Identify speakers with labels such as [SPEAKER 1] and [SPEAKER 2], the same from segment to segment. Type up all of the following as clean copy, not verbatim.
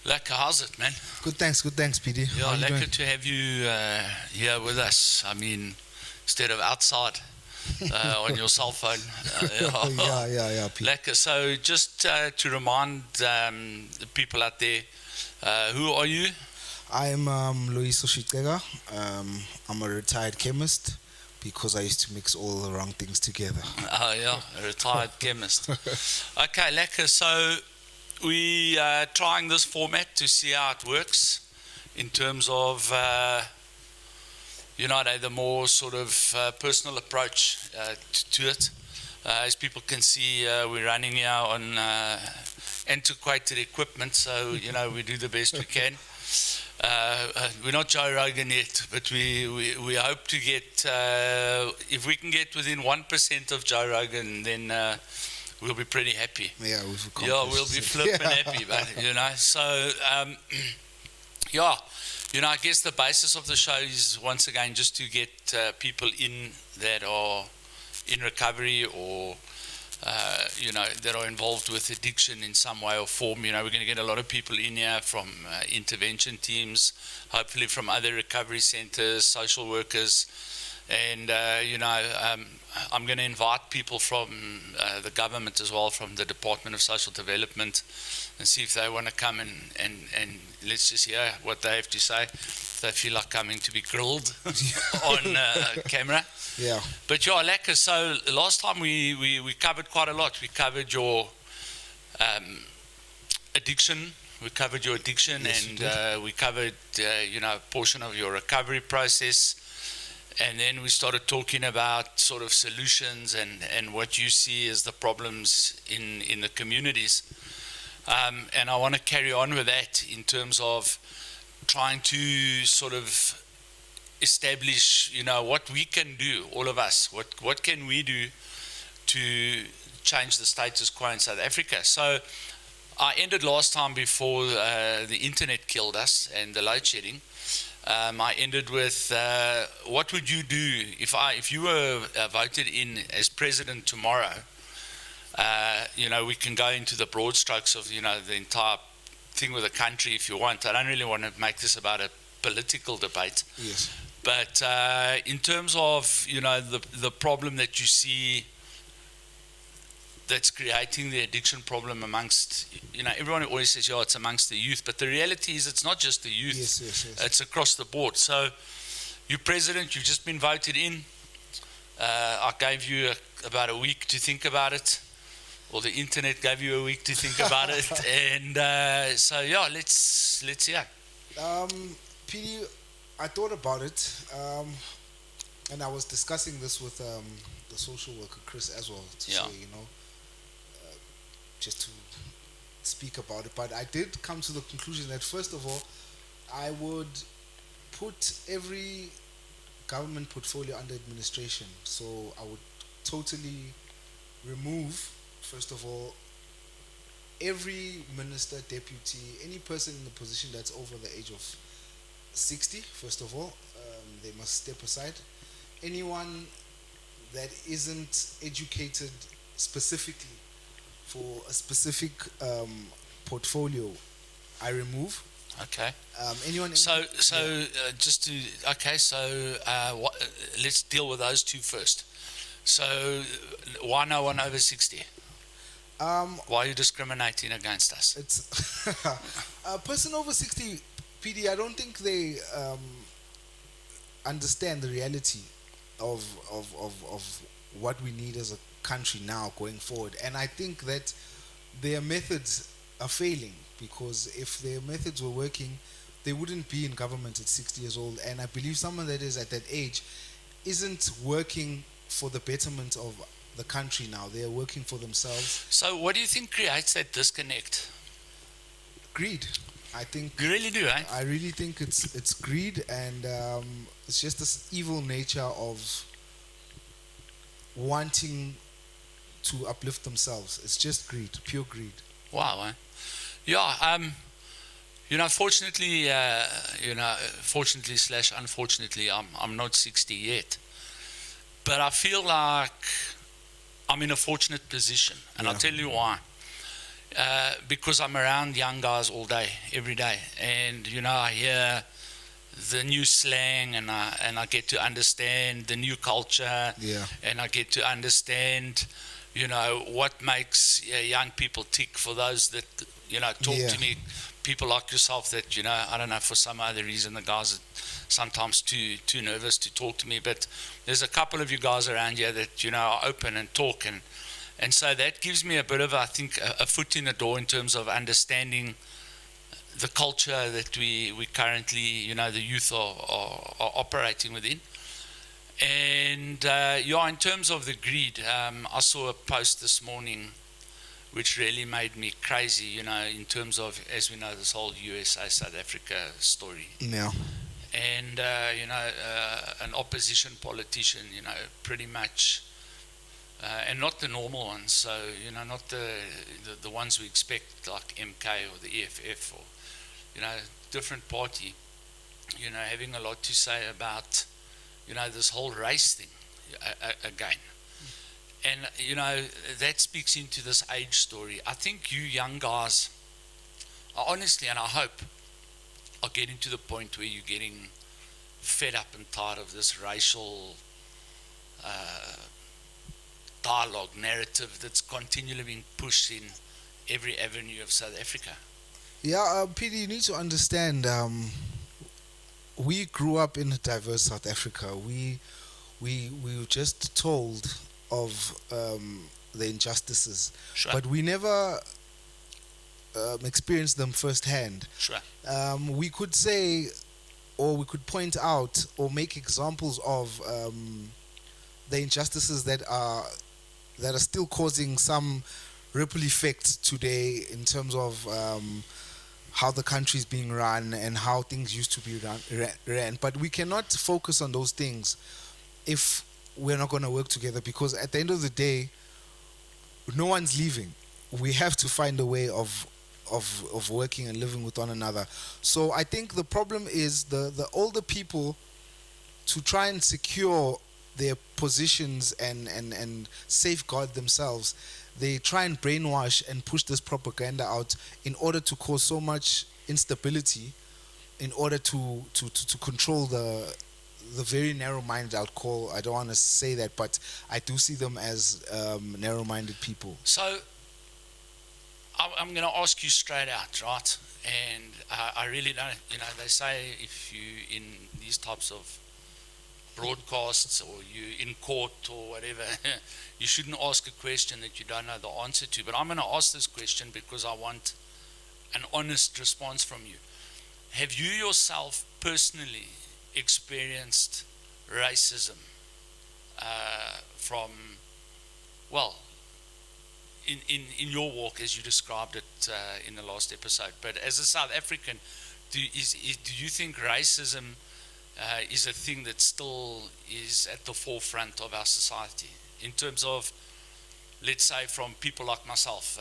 [SPEAKER 1] Lekker, how's it, man?
[SPEAKER 2] Good, thanks, PD. How
[SPEAKER 1] Yeah,
[SPEAKER 2] you doing?
[SPEAKER 1] lekker to have you here with us. I mean, instead of outside on your cell phone.
[SPEAKER 2] Yeah, P.
[SPEAKER 1] Lekker. So just to remind the people out there, who are you?
[SPEAKER 2] I'm Loyiso I'm a retired chemist because I used to mix all the wrong things together.
[SPEAKER 1] Oh, yeah, a retired chemist. Okay, lekker. So we are trying this format to see how it works in terms of, the more sort of personal approach to it. As people can see, we're running here on antiquated equipment, so, we do the best we can. We're not Joe Rogan yet, but we hope to get, if we can get within 1% of Joe Rogan, then we'll be pretty happy.
[SPEAKER 2] Yeah, we've accomplished.
[SPEAKER 1] Yeah, we'll be flipping happy, but, so, I guess the basis of the show is, once again, just to get people in that are in recovery or, that are involved with addiction in some way or form. We're going to get a lot of people in here from intervention teams, hopefully from other recovery centers, social workers, and, I'm going to invite people from the government as well, from the Department of Social Development, and see if they want to come and let's just hear what they have to say. If they feel like coming to be grilled on camera.
[SPEAKER 2] Yeah.
[SPEAKER 1] But yeah, lekker. So last time we covered quite a lot. We covered your addiction. We covered your addiction,
[SPEAKER 2] yes,
[SPEAKER 1] and we covered a portion of your recovery process. And then we started talking about sort of solutions and what you see as the problems in the communities. And I want to carry on with that in terms of trying to sort of establish, what we can do, all of us. What can we do to change the status quo in South Africa? So I ended last time before the internet killed us and the load shedding. I ended with what would you do if you were voted in as president tomorrow? We can go into the broad strokes of the entire thing with the country if you want. I don't really want to make this about a political debate.
[SPEAKER 2] Yes.
[SPEAKER 1] But in terms of the problem that you see that's creating the addiction problem amongst, everyone always says, it's amongst the youth, but the reality is it's not just the youth.
[SPEAKER 2] Yes.
[SPEAKER 1] It's across the board. So you're president, you've just been voted in. I gave you about a week to think about it, or the internet gave you a week to think about it. And let's hear.
[SPEAKER 2] PD, I thought about it, and I was discussing this with the social worker Chris as well, to say, just to speak about it. But I did come to the conclusion that, first of all, I would put every government portfolio under administration. So I would totally remove, first of all, every minister, deputy, any person in the position that's over the age of 60, first of all, they must step aside. Anyone that isn't educated specifically for a specific portfolio, I remove.
[SPEAKER 1] Okay.
[SPEAKER 2] Anyone?
[SPEAKER 1] Let's deal with those two first. So, why no one over 60? Why are you discriminating against us?
[SPEAKER 2] It's a person over 60, PD. I don't think they understand the reality of what we need as a country now going forward. And I think that their methods are failing, because if their methods were working, they wouldn't be in government at 60 years old. And I believe someone that is at that age isn't working for the betterment of the country now. They're working for themselves.
[SPEAKER 1] So what do you think creates that disconnect?
[SPEAKER 2] Greed. I think
[SPEAKER 1] you really do, eh?
[SPEAKER 2] I really think it's greed, and it's just this evil nature of wanting to uplift themselves. It's just greed, pure greed.
[SPEAKER 1] Wow, eh? Yeah. Fortunately, fortunately / unfortunately, I'm not 60 yet, but I feel like I'm in a fortunate position, and I'll tell you why. because I'm around young guys all day, every day, and I hear the new slang, and I get to understand the new culture,
[SPEAKER 2] Yeah.
[SPEAKER 1] and I get to understand, what makes young people tick. For those that talk
[SPEAKER 2] Yeah.
[SPEAKER 1] to me, people like yourself that I don't know, for some other reason the guys are sometimes too nervous to talk to me, but there's a couple of you guys around here that are open and talk, and so that gives me a bit of, I think, a foot in the door in terms of understanding the culture that we currently, the youth are operating within. And in terms of the greed, I saw a post this morning which really made me crazy, in terms of, as we know, this whole USA South Africa story.
[SPEAKER 2] Yeah.
[SPEAKER 1] And an opposition politician, pretty much, and not the normal ones. So not the ones we expect, like MK or the EFF, or different party. Having a lot to say about this whole race thing again. And that speaks into this age story. I think you young guys are honestly, and I hope, are getting to the point where you're getting fed up and tired of this racial dialogue narrative that's continually being pushed in every avenue of South Africa.
[SPEAKER 2] Yeah, PD, you need to understand. We grew up in a diverse South Africa. We were just told of the injustices,
[SPEAKER 1] Sure.
[SPEAKER 2] but we never experienced them firsthand.
[SPEAKER 1] Sure.
[SPEAKER 2] We could say, or we could point out, or make examples of the injustices that are still causing some ripple effect today in terms of how the country is being run and how things used to be ran. But we cannot focus on those things if we're not going to work together, because at the end of the day, no one's leaving. We have to find a way of working and living with one another. So I think the problem is the older people, to try and secure their positions and safeguard themselves, they try and brainwash and push this propaganda out in order to cause so much instability, in order to control the very narrow-minded. I don't want to say that, but I do see them as narrow-minded people.
[SPEAKER 1] So I'm going to ask you straight out, right? And I really don't, they say if you in these types of broadcasts, or you in court or whatever, you shouldn't ask a question that you don't know the answer to. But I'm going to ask this question because I want an honest response from you. Have you yourself personally experienced racism from, well, in your walk, as you described it in the last episode? But as a South African, do you think racism is a thing that still is at the forefront of our society, in terms of, let's say, from people like myself,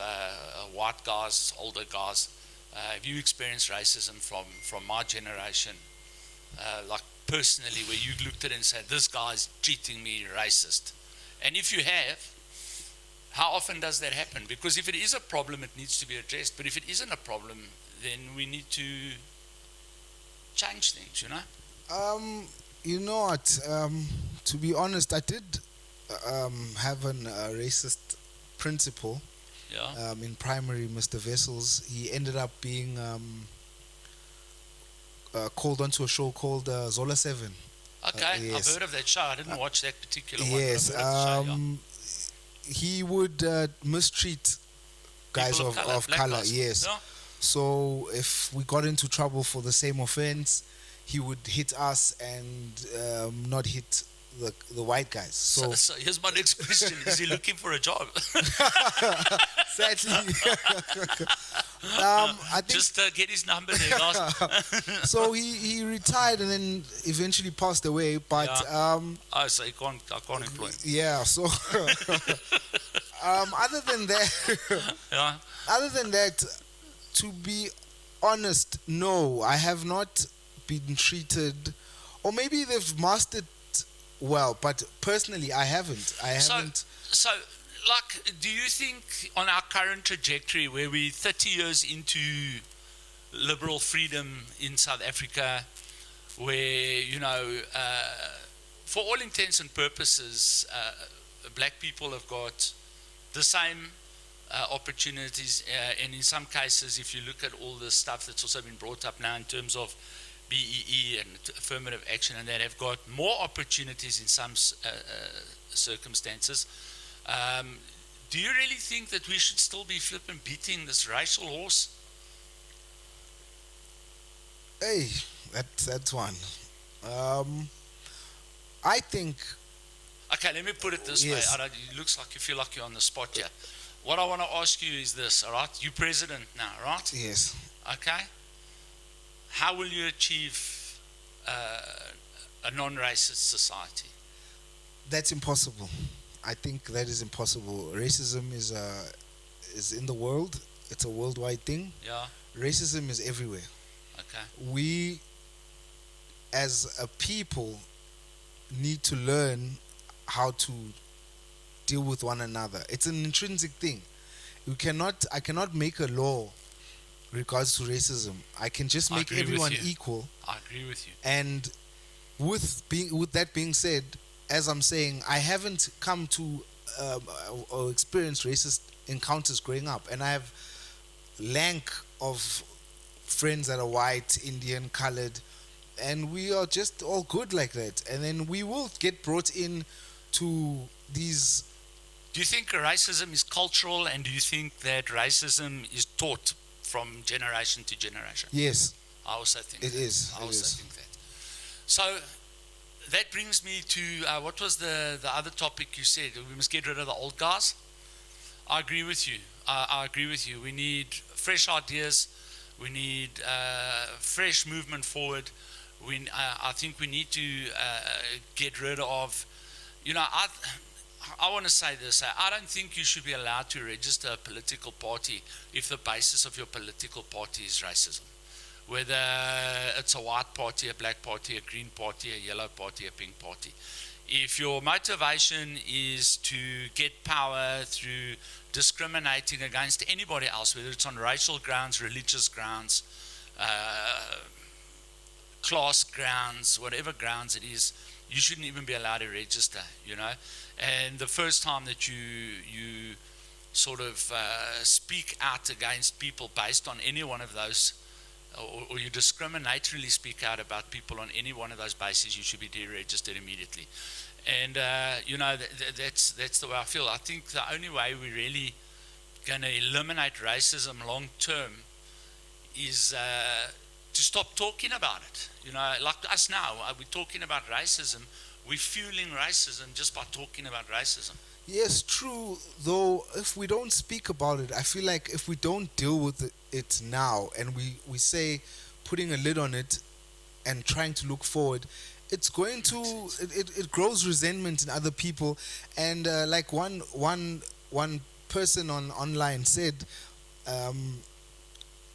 [SPEAKER 1] white guys, older guys? Have you experienced racism from my generation, like personally, where you looked at it and said, this guy's treating me racist? And if you have, how often does that happen? Because if it is a problem, it needs to be addressed. But if it isn't a problem, then we need to change things,
[SPEAKER 2] You know what? To be honest, I did have a racist principal.
[SPEAKER 1] Yeah.
[SPEAKER 2] In primary, Mr. Vessels. He ended up being called onto a show called Zola 7.
[SPEAKER 1] Okay,
[SPEAKER 2] yes.
[SPEAKER 1] I've heard of that show. I didn't watch that particular one.
[SPEAKER 2] Yes.
[SPEAKER 1] But I've heard of the show,
[SPEAKER 2] He would mistreat guys
[SPEAKER 1] People
[SPEAKER 2] of
[SPEAKER 1] black
[SPEAKER 2] color.
[SPEAKER 1] guys.
[SPEAKER 2] Yes.
[SPEAKER 1] Yeah.
[SPEAKER 2] So if we got into trouble for the same offense, he would hit us and not hit the white guys.
[SPEAKER 1] So here's my next question: is he looking for a job?
[SPEAKER 2] Sadly, I think
[SPEAKER 1] Just get his number there, guys.
[SPEAKER 2] so. He retired and then eventually passed away. But
[SPEAKER 1] Oh, so I can't employ him.
[SPEAKER 2] yeah. So other than that,
[SPEAKER 1] Yeah.
[SPEAKER 2] other than that, to be honest, no, I have not been treated, or maybe they've mastered well, but personally, I haven't.
[SPEAKER 1] So like, do you think on our current trajectory, where we're 30 years into liberal freedom in South Africa, where, for all intents and purposes, black people have got the same opportunities, and in some cases, if you look at all the stuff that's also been brought up now in terms of BEE and affirmative action, and that have got more opportunities in some circumstances. Do you really think that we should still be flipping beating this racial horse?
[SPEAKER 2] Hey, that's one. I think.
[SPEAKER 1] Okay, let me put it this
[SPEAKER 2] Yes.
[SPEAKER 1] way. It looks like you feel like you're on the spot here. What I want to ask you is this, all right? You're president now, right?
[SPEAKER 2] Yes.
[SPEAKER 1] Okay. How will you achieve a non-racist society?
[SPEAKER 2] That's impossible. I think that is impossible. Racism is in the world. It's a worldwide thing.
[SPEAKER 1] Yeah.
[SPEAKER 2] Racism is everywhere.
[SPEAKER 1] Okay.
[SPEAKER 2] We, as a people, need to learn how to deal with one another. It's an intrinsic thing. I cannot make a law regards to racism. I can just make everyone equal.
[SPEAKER 1] I agree with you.
[SPEAKER 2] And with that being said, as I'm saying, I haven't come to or experienced racist encounters growing up, and I have lank of friends that are white, Indian, colored, and we are just all good like that. And then we will get brought in to these.
[SPEAKER 1] Do you think racism is cultural, and do you think that racism is taught from generation to generation?
[SPEAKER 2] Yes.
[SPEAKER 1] I also think
[SPEAKER 2] it is.
[SPEAKER 1] I also think that. So that brings me to what was the other topic you said? We must get rid of the old guys. I agree with you. I agree with you. We need fresh ideas. We need fresh movement forward. I think we need to get rid of, I want to say this. I don't think you should be allowed to register a political party if the basis of your political party is racism. Whether it's a white party, a black party, a green party, a yellow party, a pink party. If your motivation is to get power through discriminating against anybody else, whether it's on racial grounds, religious grounds, class grounds, whatever grounds it is, you shouldn't even be allowed to register, And the first time that you sort of speak out against people based on any one of those, or you discriminatorily speak out about people on any one of those bases, you should be deregistered immediately. And that's the way I feel. I think the only way we're really going to eliminate racism long term is to stop talking about it. Like us now, we're talking about racism. We're fueling racism just by talking about racism.
[SPEAKER 2] Yes, true. Though, if we don't speak about it, I feel like if we don't deal with it now, and we say putting a lid on it and trying to look forward, it's going to it grows resentment in other people. And like one person online said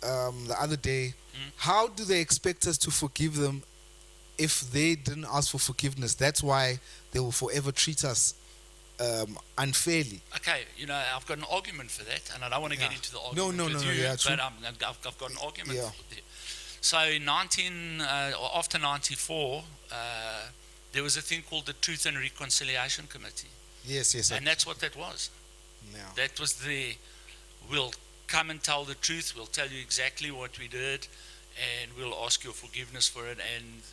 [SPEAKER 2] the other day, how do they expect us to forgive them if they didn't ask for forgiveness? That's why they will forever treat us unfairly.
[SPEAKER 1] Okay, I've got an argument for that, and I don't want to get into the argument
[SPEAKER 2] No,
[SPEAKER 1] with you,
[SPEAKER 2] yeah,
[SPEAKER 1] but I've got an argument
[SPEAKER 2] Yeah.
[SPEAKER 1] for you. So after 94, there was a thing called the Truth and Reconciliation Committee.
[SPEAKER 2] Yes.
[SPEAKER 1] And that's what that was.
[SPEAKER 2] Yeah.
[SPEAKER 1] That was we'll come and tell the truth, we'll tell you exactly what we did, and we'll ask your forgiveness for it. And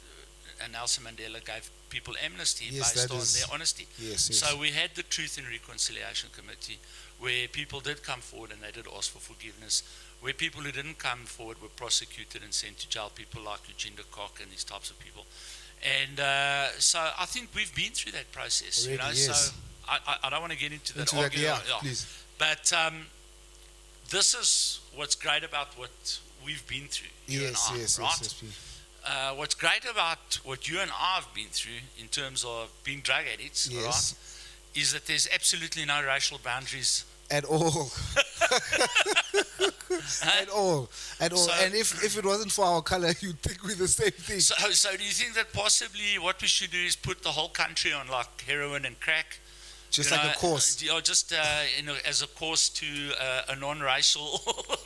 [SPEAKER 1] Nelson Mandela gave people amnesty based on their honesty.
[SPEAKER 2] Yes.
[SPEAKER 1] So we had the Truth and Reconciliation Committee, where people did come forward and they did ask for forgiveness, where people who didn't come forward were prosecuted and sent to jail, people like Eugene de Kock and these types of people. And so I think we've been through that process.
[SPEAKER 2] Already, yes.
[SPEAKER 1] So I don't want to get into that argument.
[SPEAKER 2] Yeah, please.
[SPEAKER 1] But this is what's great about what we've been through, you and I, right?
[SPEAKER 2] Yes, please.
[SPEAKER 1] What's great about what you and I have been through in terms of being drug addicts,
[SPEAKER 2] Yes.
[SPEAKER 1] right, is that there's absolutely no racial boundaries
[SPEAKER 2] At all. At all.
[SPEAKER 1] So-
[SPEAKER 2] And if it wasn't for our color, you'd think we're the same thing.
[SPEAKER 1] So do you think that possibly what we should do is put the whole country on like heroin and crack,
[SPEAKER 2] Just
[SPEAKER 1] You
[SPEAKER 2] like
[SPEAKER 1] know,
[SPEAKER 2] a course.
[SPEAKER 1] just as a course to a non-racial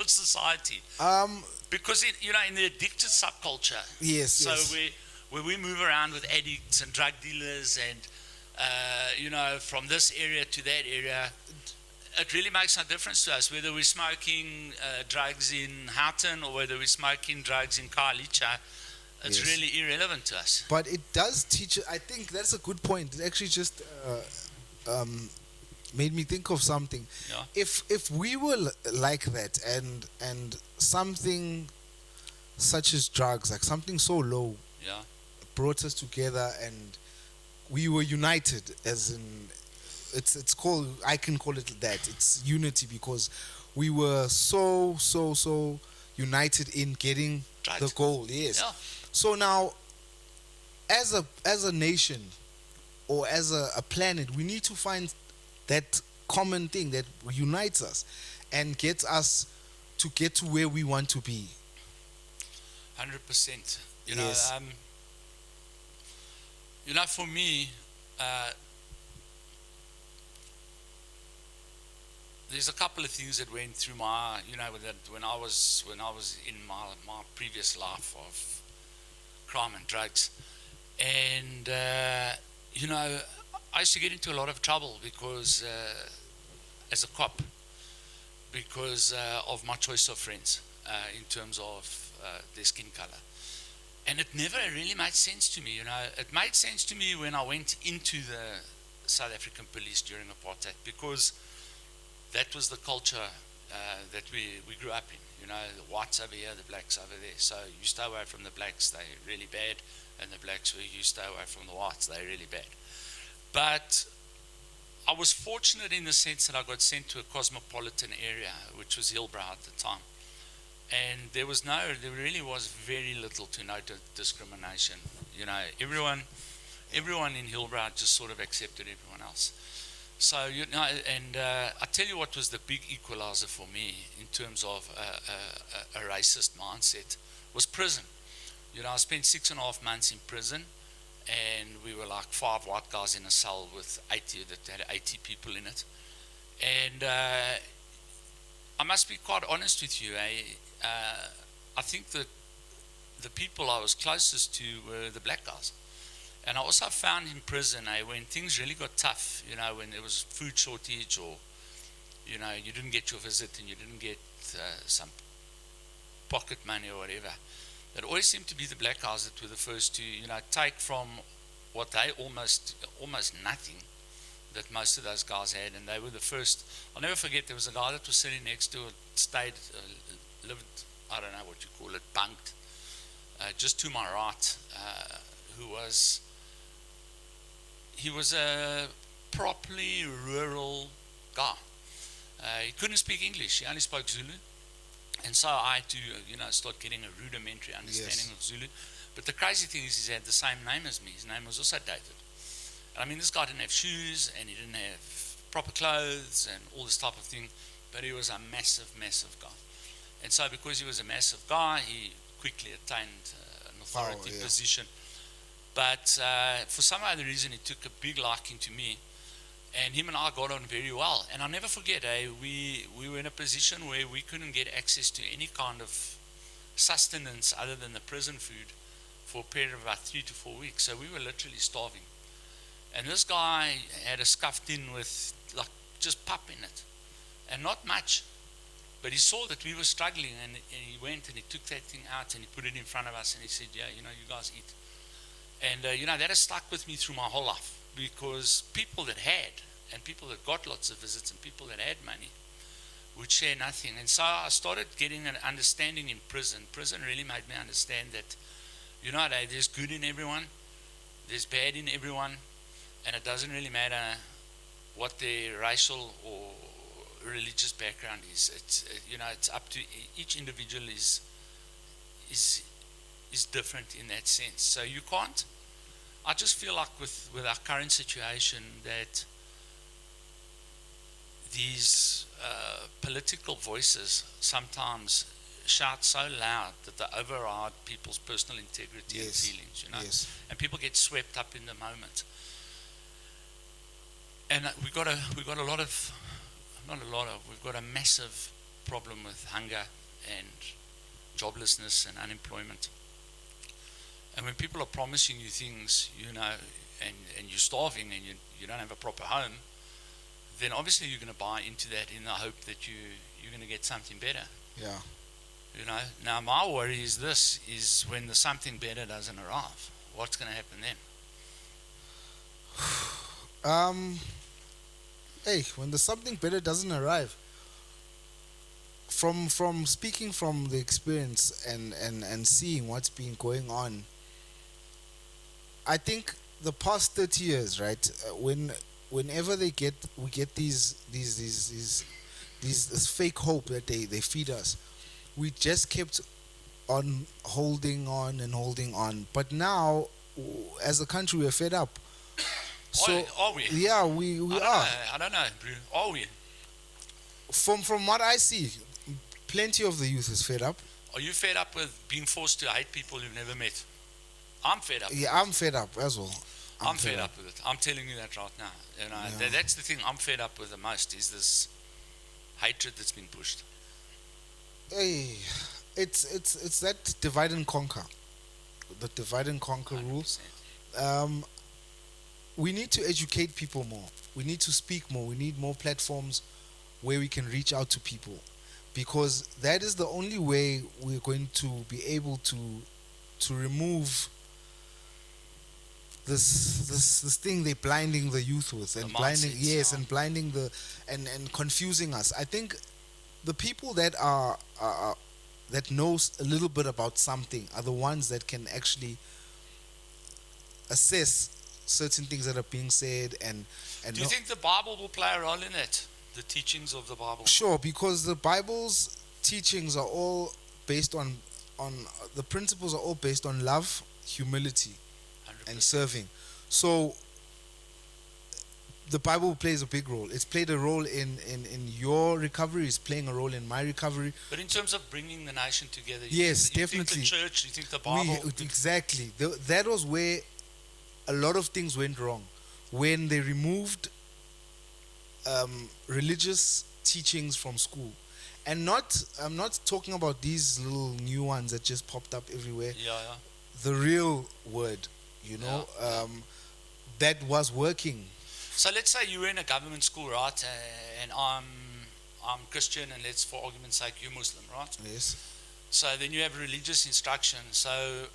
[SPEAKER 1] society.
[SPEAKER 2] Um,
[SPEAKER 1] Because in the addicted subculture,
[SPEAKER 2] yes,
[SPEAKER 1] so
[SPEAKER 2] yes.
[SPEAKER 1] where we move around with addicts and drug dealers and from this area to that area, it really makes no difference to us whether we're smoking drugs in Houghton or whether we're smoking drugs in Khayelitsha. It's
[SPEAKER 2] Yes.
[SPEAKER 1] really irrelevant to us.
[SPEAKER 2] But it does teach. I think that's a good point. It actually just made me think of something.
[SPEAKER 1] Yeah.
[SPEAKER 2] If we were like that, and something such as drugs, like something so low,
[SPEAKER 1] Yeah.
[SPEAKER 2] brought us together, and we were united, as in, it's called, I can call it that, it's unity, because we were so united in getting
[SPEAKER 1] Right.
[SPEAKER 2] the goal. Yes.
[SPEAKER 1] Yeah.
[SPEAKER 2] So now, as a nation, or as a planet, we need to find that common thing that unites us and gets us to get to where we want to be.
[SPEAKER 1] 100%.
[SPEAKER 2] Yes.
[SPEAKER 1] For me, there's a couple of things that went through my, when I was in my previous life of crime and drugs, and I used to get into a lot of trouble because as a cop, because of my choice of friends in terms of their skin color. And it never really made sense to me. It made sense to me when I went into the South African police during apartheid, because that was the culture that we grew up in. The whites over here, the blacks over there. So you stay away from the blacks, they're really bad, and the blacks, where you stay away from the whites, they're really bad. But I was fortunate in the sense that I got sent to a cosmopolitan area, which was Hillbrow at the time. And there really was very little to no discrimination. Everyone in Hillbrow just sort of accepted everyone else. So, and I tell you what was the big equalizer for me in terms of a racist mindset was prison. I spent 6.5 months in prison, and we were like 5 white guys in a cell with 80 that had 80 people in it. And I must be quite honest with you. I think that the people I was closest to were the black guys. And I also found in prison, when things really got tough, when there was food shortage, or, you didn't get your visit and you didn't get some pocket money or whatever, it always seemed to be the black guys that were the first to, take from what they almost nothing that most of those guys had, and they were the first. I'll never forget, there was a guy that was sitting next to, lived, I don't know what you call it, bunked, just to my right, he was a properly rural guy. He couldn't speak English, he only spoke Zulu. And so I had to, start getting a rudimentary understanding of Zulu. But the crazy thing is, he had the same name as me. His name was also David. And I mean, this guy didn't have shoes, and he didn't have proper clothes and all this type of thing, but he was a massive, massive guy. And so because he was a massive guy, he quickly attained an authority position. But for some other reason, he took a big liking to me, and him and I got on very well. And I'll never forget, we were in a position where we couldn't get access to any kind of sustenance other than the prison food for a period of about 3 to 4 weeks. So we were literally starving. And this guy had a scuffed in with like just pap in it, and not much. But he saw that we were struggling, and he went and he took that thing out and he put it in front of us, and he said, "Yeah, you guys eat." And that has stuck with me through my whole life, because people that had, and people that got lots of visits, and people that had money would share nothing. And so I started getting an understanding in prison. Prison really made me understand that, there's good in everyone, there's bad in everyone, and it doesn't really matter what their racial or religious background is. It's up to each individual is different in that sense. So you can't. I just feel like with our current situation that these political voices sometimes shout so loud that they override people's personal integrity and feelings,
[SPEAKER 2] Yes.
[SPEAKER 1] and people get swept up in the moment. And we've got a lot of, not a lot of, we've got a massive problem with hunger and joblessness and unemployment. And when people are promising you things, and you're starving and you don't have a proper home, then obviously you're going to buy into that in the hope that you're going to get something better.
[SPEAKER 2] Yeah.
[SPEAKER 1] Now my worry is this: is when the something better doesn't arrive, what's going to happen then?
[SPEAKER 2] Hey, when the something better doesn't arrive, from speaking from the experience and seeing what's been going on, I think the past 30 years, right? Whenever we get this fake hope that they feed us, we just kept on holding on and holding on. But now, as a country, we're fed up. So
[SPEAKER 1] Are we?
[SPEAKER 2] yeah, we are.
[SPEAKER 1] I don't know, Brew. Are we?
[SPEAKER 2] From what I see, plenty of the youth is fed up.
[SPEAKER 1] Are you fed up with being forced to hate people you've never met? I'm fed up.
[SPEAKER 2] Yeah, I'm fed up as well.
[SPEAKER 1] I'm fed up with it. I'm telling you that right now.
[SPEAKER 2] Yeah.
[SPEAKER 1] That's the thing I'm fed up with the most, is this hatred that's been pushed.
[SPEAKER 2] Hey, it's that divide and conquer. The divide and conquer rules.
[SPEAKER 1] 100%.
[SPEAKER 2] We need to educate people more. We need to speak more. We need more platforms where we can reach out to people, because that is the only way we're going to be able to remove this thing they're blinding the youth with, and
[SPEAKER 1] The
[SPEAKER 2] blinding
[SPEAKER 1] mindsets, yeah.
[SPEAKER 2] and blinding and confusing us. I think the people that that knows a little bit about something are the ones that can actually assess certain things that are being said and
[SPEAKER 1] Do you think the Bible will play a role in it? The teachings of the Bible?
[SPEAKER 2] Sure, because the Bible's teachings are all based on the principles are all based on love, humility,
[SPEAKER 1] 100%.
[SPEAKER 2] and serving. So the Bible plays a big role. It's played a role in your recovery. It's playing a role in my recovery.
[SPEAKER 1] But in terms of bringing the nation together,
[SPEAKER 2] Yes,
[SPEAKER 1] you
[SPEAKER 2] definitely.
[SPEAKER 1] think the church, you think the Bible?
[SPEAKER 2] Exactly. That was where a lot of things went wrong, when they removed religious teachings from school. And I'm not talking about these little new ones that just popped up everywhere.
[SPEAKER 1] Yeah.
[SPEAKER 2] The real word, that was working.
[SPEAKER 1] So let's say you were in a government school, right? And I'm Christian, and let's, for argument's sake, you're Muslim, right?
[SPEAKER 2] Yes.
[SPEAKER 1] So then you have religious instruction. So,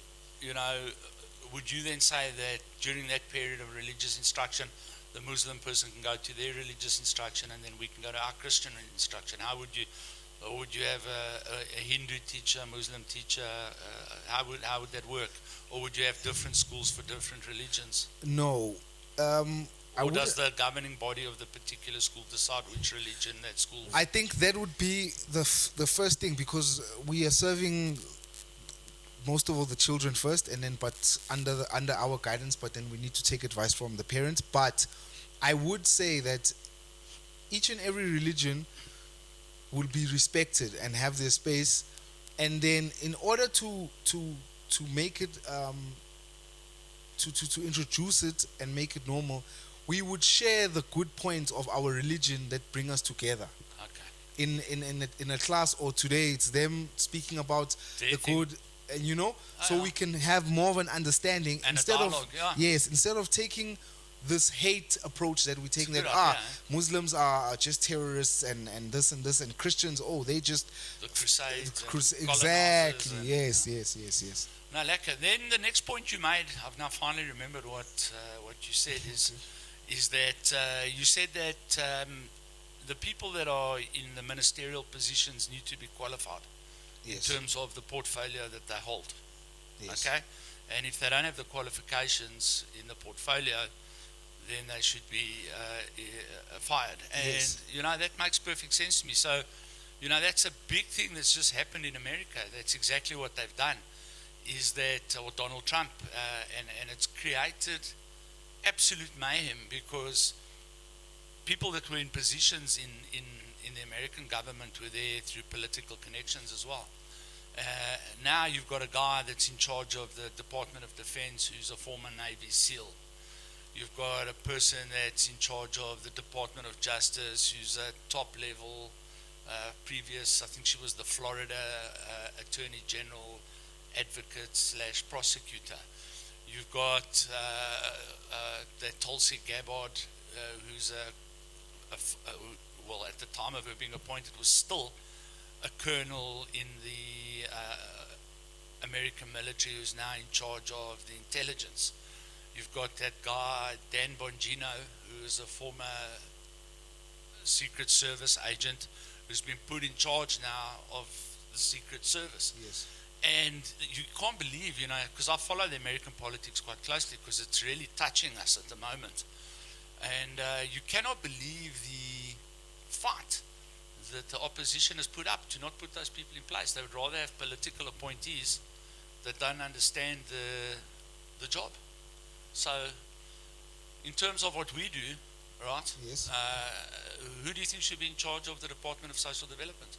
[SPEAKER 1] would you then say that during that period of religious instruction, the Muslim person can go to their religious instruction, and then we can go to our Christian instruction? How would you, or would you have a Hindu teacher, a Muslim teacher? How would that work? Or would you have different schools for different religions?
[SPEAKER 2] No.
[SPEAKER 1] Or does the governing body of the particular school decide which religion that school?
[SPEAKER 2] I think that would be the first thing, because we are serving most of all the children first, and then but under our guidance, but then we need to take advice from the parents. But I would say that each and every religion will be respected and have their space, and then in order to make it to introduce it and make it normal, we would share the good points of our religion that bring us together.
[SPEAKER 1] Okay.
[SPEAKER 2] In a class, or today it's them speaking about the good, and so we can have more of an understanding,
[SPEAKER 1] And
[SPEAKER 2] instead
[SPEAKER 1] a dialogue,
[SPEAKER 2] instead of taking this hate approach that we're taking, that
[SPEAKER 1] good idea,
[SPEAKER 2] Muslims are just terrorists, and this and this, and Christians, they just
[SPEAKER 1] the Crusades.
[SPEAKER 2] exactly,
[SPEAKER 1] And,
[SPEAKER 2] yes.
[SPEAKER 1] No, lekker. Then the next point you made, I've now finally remembered what you said, is that you said that the people that are in the ministerial positions need to be qualified.
[SPEAKER 2] Yes.
[SPEAKER 1] In terms of the portfolio that they hold.
[SPEAKER 2] Yes.
[SPEAKER 1] Okay? And if they don't have the qualifications in the portfolio, then they should be fired. And,
[SPEAKER 2] Yes.
[SPEAKER 1] that makes perfect sense to me. So, that's a big thing that's just happened in America. That's exactly what they've done, is that, or Donald Trump, and it's created absolute mayhem, because people that were in positions in the American government were there through political connections as well. Now you've got a guy that's in charge of the Department of Defense who's a former Navy SEAL. You've got a person that's in charge of the Department of Justice, who's a top level, previous, I think she was the Florida Attorney General advocate slash prosecutor. You've got that Tulsi Gabbard, who's well, at the time of her being appointed, was still a colonel in the American military, who's now in charge of the intelligence. You've got that guy, Dan Bongino, who is a former Secret Service agent who's been put in charge now of the Secret Service.
[SPEAKER 2] Yes.
[SPEAKER 1] And you can't believe, because I follow the American politics quite closely because it's really touching us at the moment. And you cannot believe the fight that the opposition has put up to not put those people in place. They would rather have political appointees that don't understand the job. So, in terms of what we do, right?
[SPEAKER 2] Yes.
[SPEAKER 1] Who do you think should be in charge of the Department of Social Development?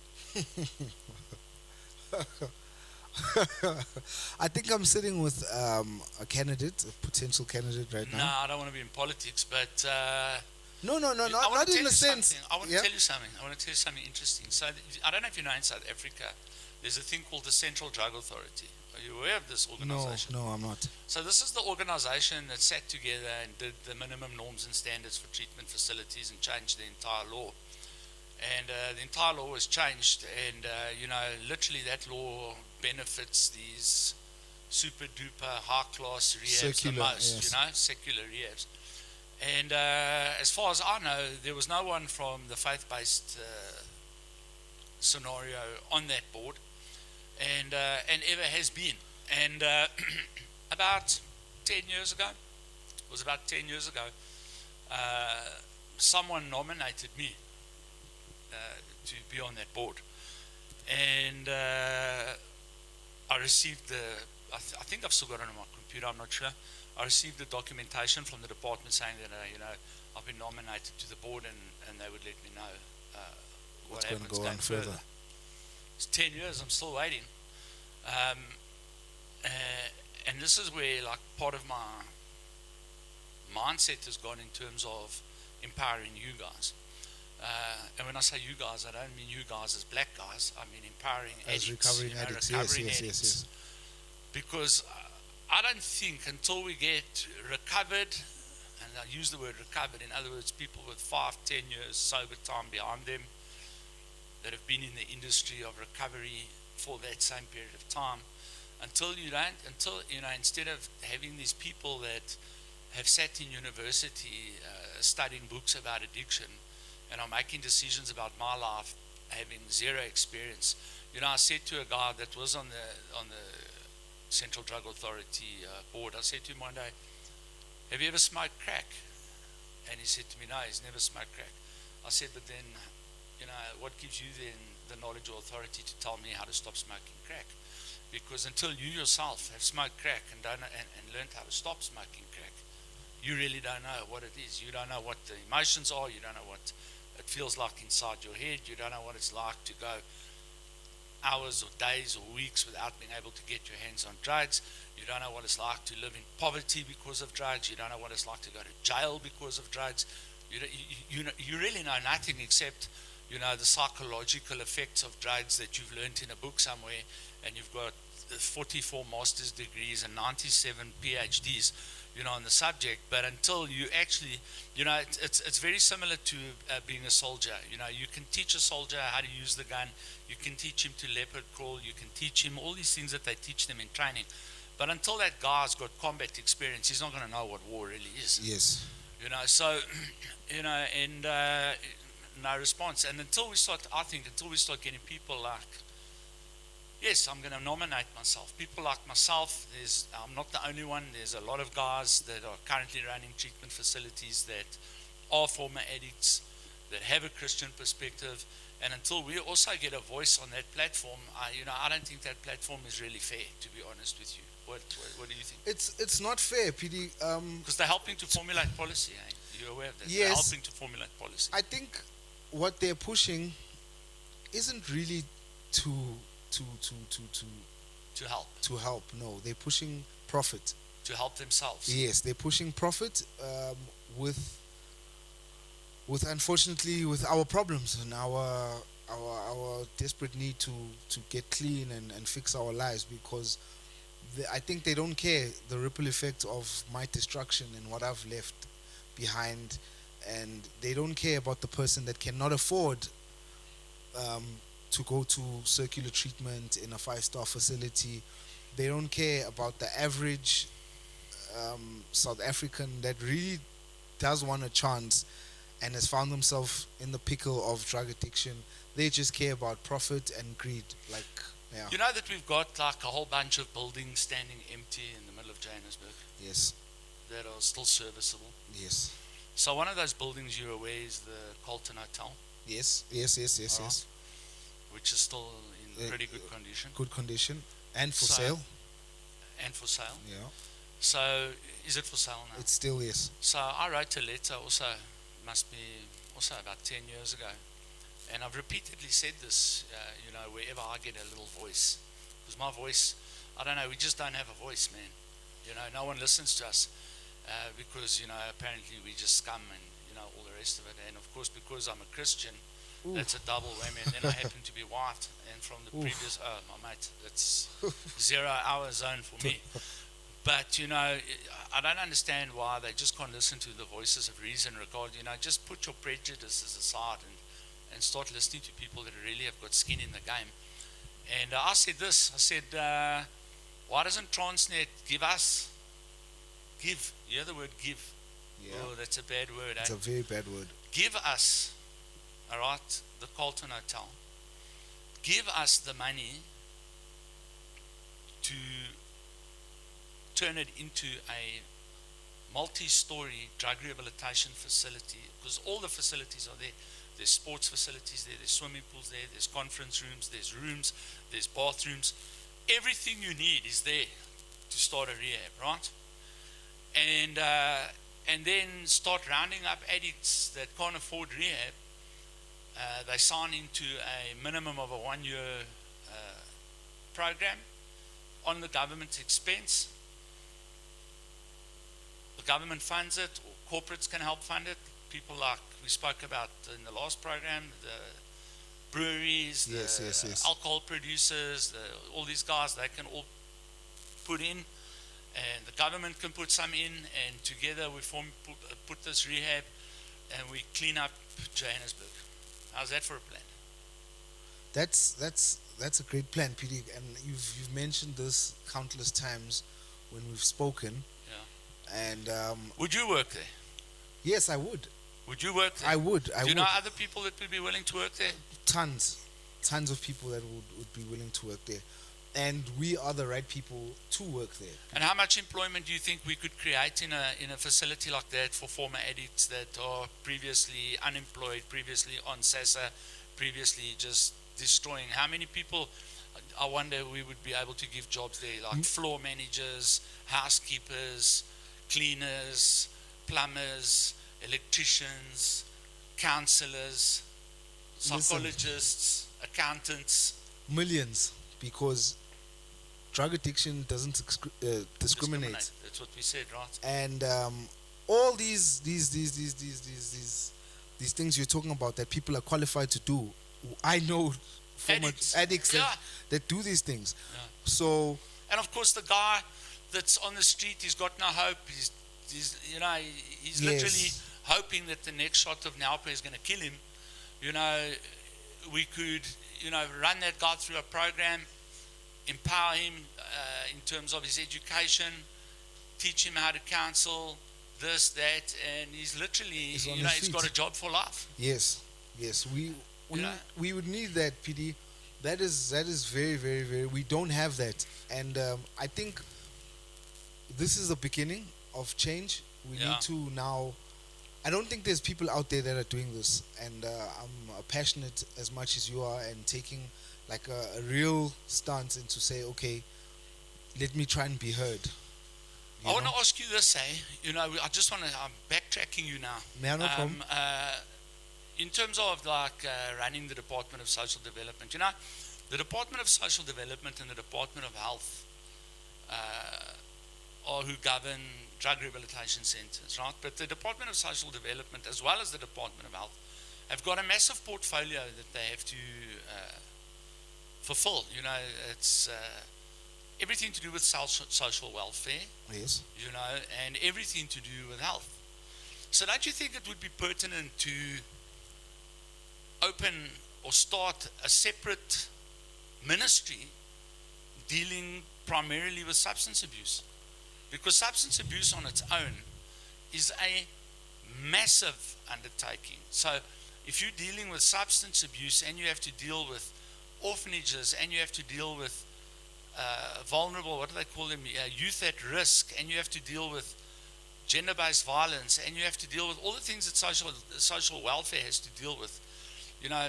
[SPEAKER 2] I think I'm sitting with a candidate, a potential candidate right
[SPEAKER 1] No,
[SPEAKER 2] now.
[SPEAKER 1] I don't want to be in politics, but
[SPEAKER 2] No, not in the sense.
[SPEAKER 1] I want to tell you something. I want to tell you something interesting. So, I don't know if you know, in South Africa, there's a thing called the Central Drug Authority. Are you aware of this organization?
[SPEAKER 2] No, I'm not.
[SPEAKER 1] So this is the organization that sat together and did the minimum norms and standards for treatment facilities and changed the entire law. And the entire law was changed, and literally that law benefits these super duper high class rehabs the most,
[SPEAKER 2] yes.
[SPEAKER 1] secular rehabs. And as far as I know, there was no one from the faith-based scenario on that board, and ever has been. And about 10 years ago, someone nominated me to be on that board, and I received I think I've still got it on my computer, I'm not sure. I received the documentation from the department saying that I've been nominated to the board, and they would let me know what happens going further. It's 10 years, I'm still waiting. And this is where, like, part of my mindset has gone in terms of empowering you guys. And when I say you guys, I don't mean you guys as black guys. I mean empowering
[SPEAKER 2] as
[SPEAKER 1] addicts.
[SPEAKER 2] Recovering addicts. Yes.
[SPEAKER 1] Because I don't think until we get recovered, and I use the word recovered, in other words, people with 5-10 years sober time behind them that have been in the industry of recovery for that same period of time, until instead of having these people that have sat in university studying books about addiction and are making decisions about my life having zero experience. I said to a guy that was on the Central Drug Authority board, I said to him one day, have you ever smoked crack? And he said to me, no, he's never smoked crack. I said, but then, what gives you then the knowledge or authority to tell me how to stop smoking crack? Because until you yourself have smoked crack and learned how to stop smoking crack, you really don't know what it is. You don't know what the emotions are. You don't know what it feels like inside your head. You don't know what it's like to go hours or days or weeks without being able to get your hands on drugs. You don't know what it's like to live in poverty because of drugs. You don't know what it's like to go to jail because of drugs. You really know nothing except the psychological effects of drugs that you've learned in a book somewhere, and you've got 44 master's degrees and 97 PhDs on the subject. But until you actually, it's very similar to being a soldier. You can teach a soldier how to use the gun. You can teach him to leopard crawl. You can teach him all these things that they teach them in training. But until that guy's got combat experience, he's not going to know what war really is.
[SPEAKER 2] Yes.
[SPEAKER 1] So, and no response. And until we start getting people like, yes, I'm going to nominate myself. People like myself, I'm not the only one. There's a lot of guys that are currently running treatment facilities that are former addicts, that have a Christian perspective. And until we also get a voice on that platform, I don't think that platform is really fair, to be honest with you. What do you think?
[SPEAKER 2] It's not fair, PD.
[SPEAKER 1] Because they're helping to formulate policy. Eh? You're aware of that?
[SPEAKER 2] Yes.
[SPEAKER 1] They're helping to formulate policy.
[SPEAKER 2] I think what they're pushing isn't really to
[SPEAKER 1] help.
[SPEAKER 2] To help. No, they're pushing profit.
[SPEAKER 1] to help themselves.
[SPEAKER 2] Yes, they're pushing profit with unfortunately with our problems and our desperate need to get clean and fix our lives, because I think they don't care the ripple effect of my destruction and what I've left behind, and they don't care about the person that cannot afford um, to go to circular treatment in a 5-star facility. They don't care about the average South African that really does want a chance and has found themselves in the pickle of drug addiction. They just care about profit and greed. Like, yeah.
[SPEAKER 1] You know that we've got like a whole bunch of buildings standing empty in the middle of Johannesburg
[SPEAKER 2] Yes.
[SPEAKER 1] that are still serviceable.
[SPEAKER 2] Yes.
[SPEAKER 1] So one of those buildings you're aware is the Carlton Hotel,
[SPEAKER 2] Yes. Yes. Yes. Yes.
[SPEAKER 1] All
[SPEAKER 2] Yes.
[SPEAKER 1] which is still in
[SPEAKER 2] Uh,
[SPEAKER 1] pretty good condition
[SPEAKER 2] Good condition and for
[SPEAKER 1] So-
[SPEAKER 2] sale.
[SPEAKER 1] and for sale.
[SPEAKER 2] Yeah.
[SPEAKER 1] So is it for sale now?
[SPEAKER 2] It still is.
[SPEAKER 1] So I wrote a letter also, must be also about 10 years ago. And I've repeatedly said this, wherever I get a little voice. Because my voice, I don't know, we just don't have a voice, man. No one listens to us because, apparently we just scum and, all the rest of it. And of course, because I'm a Christian,
[SPEAKER 2] Oof.
[SPEAKER 1] that's a double whammy. And then I happen to be white. And from the
[SPEAKER 2] Oof.
[SPEAKER 1] previous, my mate, it's 0 hour zone for me. But, I don't understand why they just can't listen to the voices of reason regarding, just put your prejudices aside and start listening to people that really have got skin in the game. And I said this, I said, why doesn't Transnet give, you hear the word give?
[SPEAKER 2] Yeah.
[SPEAKER 1] Oh, that's a bad word,
[SPEAKER 2] It's
[SPEAKER 1] eh?
[SPEAKER 2] a very bad word.
[SPEAKER 1] Give us, all right, the Carlton Hotel, give us the money to turn it into a multi-story drug rehabilitation facility, because all the facilities are there. There's sports facilities there, there's swimming pools there, there's conference rooms, there's bathrooms. Everything you need is there to start a rehab, right? And then start rounding up addicts that can't afford rehab. They sign into a minimum of a 1-year program on the government's expense. The government funds it, or corporates can help fund it. People like we spoke about in the last program, the breweries,
[SPEAKER 2] Yes.
[SPEAKER 1] alcohol producers, all these guys, they can all put in, and the government can put some in, and together we put this rehab, and we clean up Johannesburg. How's that for a plan?
[SPEAKER 2] That's a great plan, PD, and you've mentioned this countless times when we've spoken.
[SPEAKER 1] Yeah.
[SPEAKER 2] And
[SPEAKER 1] Would you work there?
[SPEAKER 2] yes, I would.
[SPEAKER 1] Would you work there?
[SPEAKER 2] I would.
[SPEAKER 1] Do you know other people that would be willing to work there?
[SPEAKER 2] Tons of people that would be willing to work there, and we are the right people to work there.
[SPEAKER 1] And how much employment do you think we could create in a facility like that for former addicts that are previously unemployed, previously on SASA, previously just destroying? How many people, I wonder, we would be able to give jobs there, like floor managers, housekeepers, cleaners, plumbers, electricians, counselors, psychologists, accountants.
[SPEAKER 2] Millions, because drug addiction doesn't discriminate.
[SPEAKER 1] That's what we said, right?
[SPEAKER 2] And all these things you're talking about that people are qualified to do, I know former addicts
[SPEAKER 1] Yeah.
[SPEAKER 2] that do these things.
[SPEAKER 1] Yeah.
[SPEAKER 2] So
[SPEAKER 1] And of course, the guy that's on the street, he's got no hope. He's
[SPEAKER 2] Yes.
[SPEAKER 1] literally hoping that the next shot of Naupa is going to kill him. We could, run that guy through a program, empower him in terms of his education, teach him how to counsel, this, that, and he's literally,
[SPEAKER 2] He's on his
[SPEAKER 1] he's
[SPEAKER 2] feet.
[SPEAKER 1] got a job for life.
[SPEAKER 2] yes, we
[SPEAKER 1] Yeah.
[SPEAKER 2] we would need that, PD. That is very, very, very. We don't have that, and I think this is the beginning of change. We
[SPEAKER 1] Yeah.
[SPEAKER 2] need to now. I don't think there's people out there that are doing this, and I'm passionate as much as you are, and taking like a real stance into say, okay, let me try and be heard.
[SPEAKER 1] I want to ask you this, I just want to, I'm backtracking you now.
[SPEAKER 2] Yeah, no problem.
[SPEAKER 1] In terms of running the Department of Social Development, the Department of Social Development and the Department of Health are who govern drug rehabilitation centers, right? But the Department of Social Development, as well as the Department of Health, have got a massive portfolio that they have to fulfill. You know, it's everything to do with social welfare,
[SPEAKER 2] Yes.
[SPEAKER 1] you know, and everything to do with health. So don't you think it would be pertinent to open or start a separate ministry dealing primarily with substance abuse? Because substance abuse on its own is a massive undertaking. So if you're dealing with substance abuse and you have to deal with orphanages and you have to deal with vulnerable, what do they call them, youth at risk, and you have to deal with gender-based violence, and you have to deal with all the things that social welfare has to deal with, you know,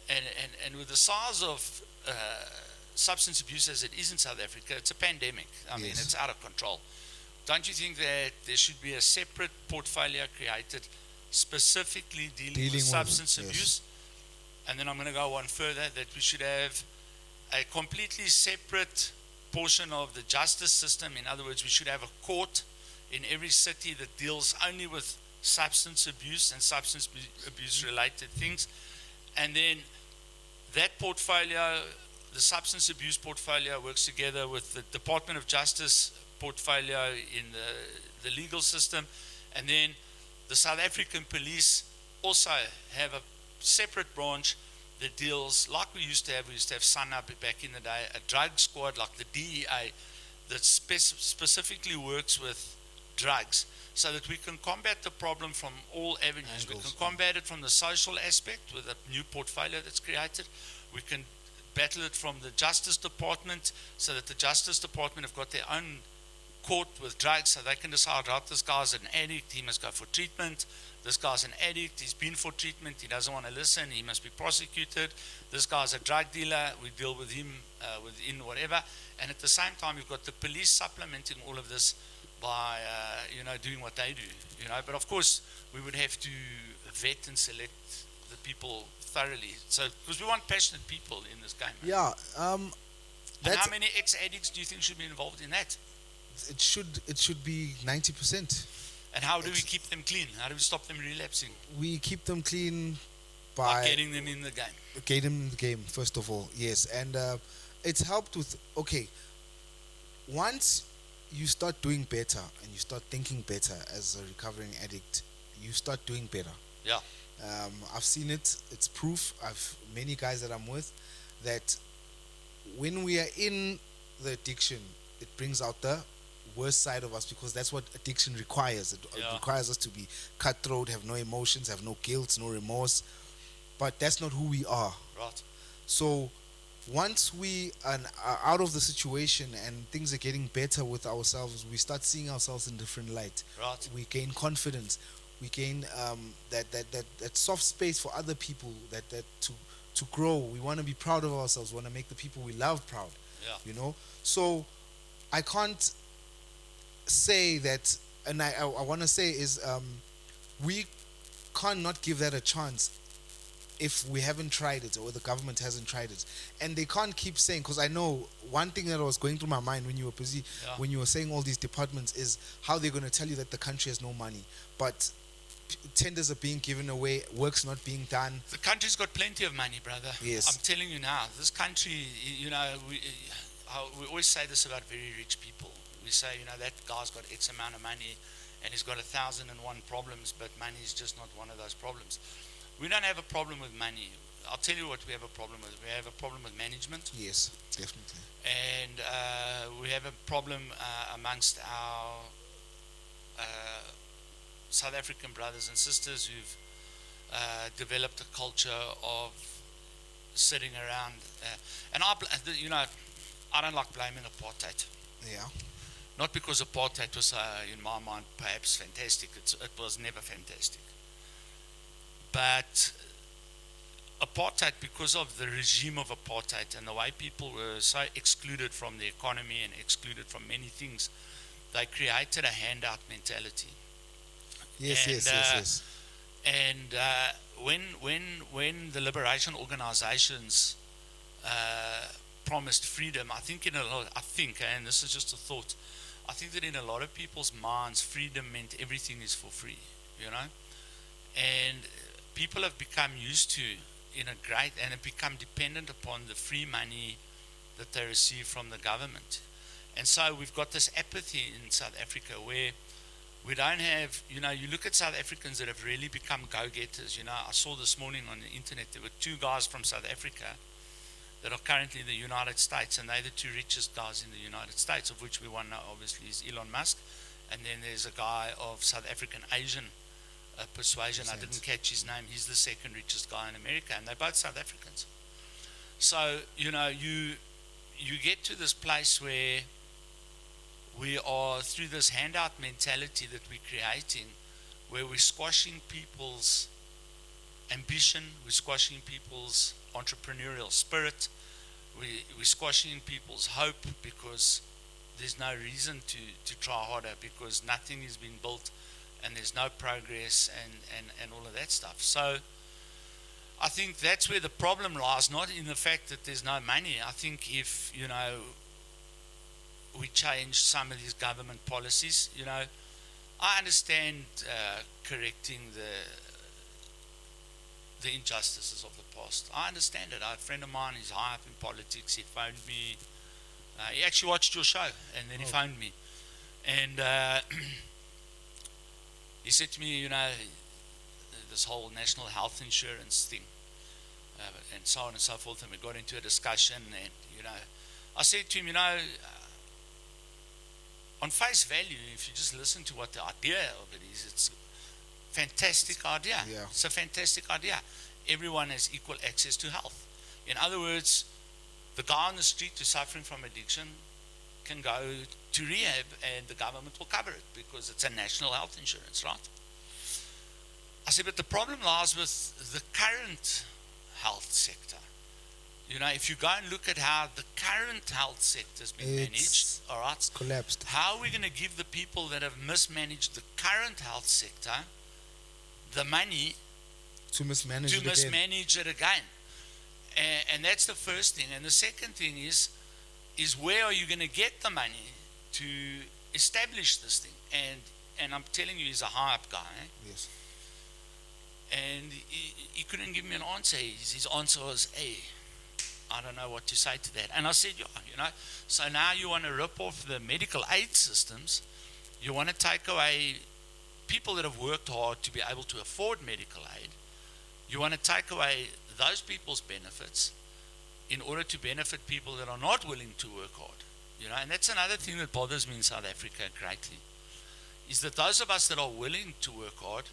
[SPEAKER 1] and with the size of substance abuse as it is in South Africa, it's a pandemic. I mean, it's out of control. Don't you think that there should be a separate portfolio created specifically dealing with substance abuse? And then I'm going to go one further, that we should have a completely separate portion of the justice system. In other words, we should have a court in every city that deals only with substance abuse and substance abuse related things. And then that portfolio, the substance abuse portfolio, works together with the Department of Justice portfolio in the legal system. And then the South African police also have a separate branch that deals, like we used to have SANA back in the day, a drug squad like the DEA that specifically works with drugs, so that we can combat the problem from all avenues. We can combat it from the social aspect with a new portfolio that's created. We can battle it from the Justice Department, so that the Justice Department have got their own court with drugs, so they can decide, right, this guy's an addict, he must go for treatment. This guy's an addict, he's been for treatment, he doesn't want to listen, he must be prosecuted. This guy's a drug dealer, we deal with him within whatever. And at the same time, you've got the police supplementing all of this by doing what they do. You know, but of course, we would have to vet and select the people thoroughly. So, because we want passionate people in this game.
[SPEAKER 2] Yeah.
[SPEAKER 1] And how many ex-addicts do you think should be involved in that?
[SPEAKER 2] It should be 90%.
[SPEAKER 1] And how do we keep them clean? How do we stop them relapsing?
[SPEAKER 2] We keep them clean by
[SPEAKER 1] getting them in the game.
[SPEAKER 2] Getting them in the game, first of all, yes. And it's helped with, once you start doing better and you start thinking better as a recovering addict, you start doing better.
[SPEAKER 1] Yeah.
[SPEAKER 2] I've seen it. It's proof. Many guys that I'm with, that when we are in the addiction, it brings out the worst side of us, because that's what addiction requires. It requires us to be cutthroat, have no emotions, have no guilt, no remorse. But that's not who we are.
[SPEAKER 1] Right.
[SPEAKER 2] So once we are out of the situation and things are getting better with ourselves, we start seeing ourselves in different light.
[SPEAKER 1] Right.
[SPEAKER 2] We gain confidence. We gain that soft space for other people, that to grow. We want to be proud of ourselves. We want to make the people we love proud.
[SPEAKER 1] Yeah.
[SPEAKER 2] You know. So I can't say that, and I want to say is we can't not give that a chance if we haven't tried it, or the government hasn't tried it. And they can't keep saying, because I know one thing that was going through my mind when you were busy, when you were saying all these departments, is how they're going to tell you that the country has no money, but tenders are being given away, work's not being done.
[SPEAKER 1] The country's got plenty of money, brother.
[SPEAKER 2] Yes.
[SPEAKER 1] I'm telling you now, this country, you know, we always say this about very rich people. We say, you know, that guy's got X amount of money and he's got 1,001 problems, but money is just not one of those problems. We don't have a problem with money. I'll tell you what we have a problem with. We have a problem with management.
[SPEAKER 2] Yes, definitely.
[SPEAKER 1] And we have a problem amongst our South African brothers and sisters who've developed a culture of sitting around. And I don't like blaming apartheid.
[SPEAKER 2] Yeah.
[SPEAKER 1] Not because apartheid was, in my mind, perhaps fantastic. It was never fantastic. But apartheid, because of the regime of apartheid and the way people were so excluded from the economy and excluded from many things, they created a handout mentality.
[SPEAKER 2] Yes.
[SPEAKER 1] And when the liberation organizations promised freedom, and this is just a thought, I think that in a lot of people's minds, freedom meant everything is for free, you know? And people have become used to and have become dependent upon the free money that they receive from the government. And so we've got this apathy in South Africa where we don't have, you look at South Africans that have really become go-getters. I saw this morning on the internet, there were two guys from South Africa that are currently in the United States, and they're the two richest guys in the United States, of which we one know obviously is Elon Musk. And then there's a guy of South African Asian persuasion. I didn't catch his name. He's the second richest guy in America, and they're both South Africans. So, you get to this place where we are, through this handout mentality that we're creating, where we're squashing people's ambition, we're squashing people's entrepreneurial spirit, we're squashing people's hope because there's no reason to try harder because nothing has been built and there's no progress and all of that stuff. So I think that's where the problem lies, not in the fact that there's no money. I think if, we change some of these government policies, I understand correcting the injustices of the past. I understand it. A friend of mine is high up in politics. He phoned me. He actually watched your show, and then he phoned me. And he said to me, this whole national health insurance thing, and so on and so forth, and we got into a discussion, and, I said to him, on face value, if you just listen to what the idea of it is, it's a fantastic idea.
[SPEAKER 2] Yeah.
[SPEAKER 1] It's a fantastic idea. Everyone has equal access to health. In other words, the guy on the street who's suffering from addiction can go to rehab and the government will cover it because it's a national health insurance, right? I said, but the problem lies with the current health sector. If you go and look at how the current health sector has been managed, all right,
[SPEAKER 2] it's collapsed.
[SPEAKER 1] How are we going to give the people that have mismanaged the current health sector the money
[SPEAKER 2] to mismanage
[SPEAKER 1] it again? And that's the first thing. And the second thing is where are you going to get the money to establish this thing? And I'm telling you, he's a high up guy.
[SPEAKER 2] Yes.
[SPEAKER 1] And he couldn't give me an answer. His answer was, I don't know what to say to that. And I said, so now you want to rip off the medical aid systems. You want to take away people that have worked hard to be able to afford medical aid. You want to take away those people's benefits in order to benefit people that are not willing to work hard. And that's another thing that bothers me in South Africa greatly, is that those of us that are willing to work hard,